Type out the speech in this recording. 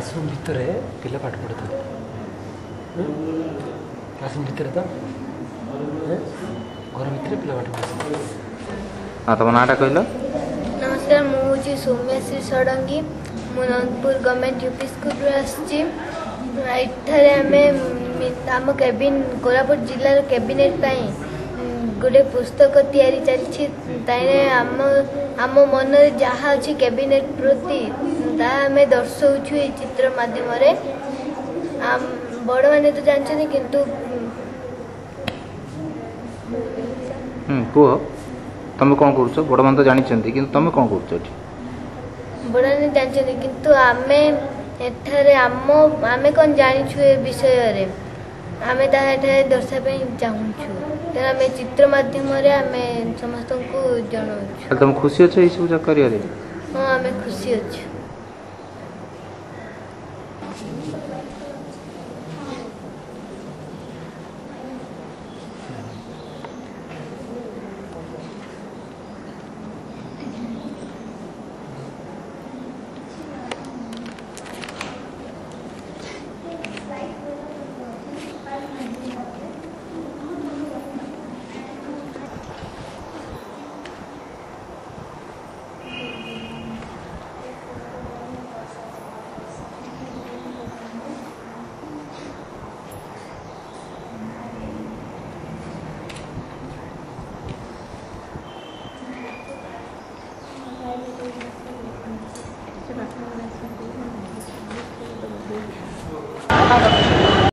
Classroom भितर पिला पाठ पढ़ता क्लासरूम भितर तो घर भितर पिला पाठ पढ़ता। हाँ तुम नाटा कहल। नमस्कार मुझे Soumyashree Sadangi Munandpur government UP school आम कैबिन कोरापुट जिलार कैबिनेट गोटे पुस्तक तैयारी चलछि आम मन जहाँ अच्छी कैबिनेट प्रति आम दर्शाऊँ ये चित्र माध्यम बड़ मैंने तो जानते किंतु कुह तुम कौन कर बड़ मान तो जानी कि तुम कौन कर बड़ मैंने जानते किंतु आम एठारे आम कौन जानिछु ए विषय रे आम दर्शापी चाहूँ तेना आम चित्र माध्यम आम समस्त को जनाऊँ। तुम खुशी अच्छे ये सब कर? हाँ आम खुशी अच्छे। Gracias.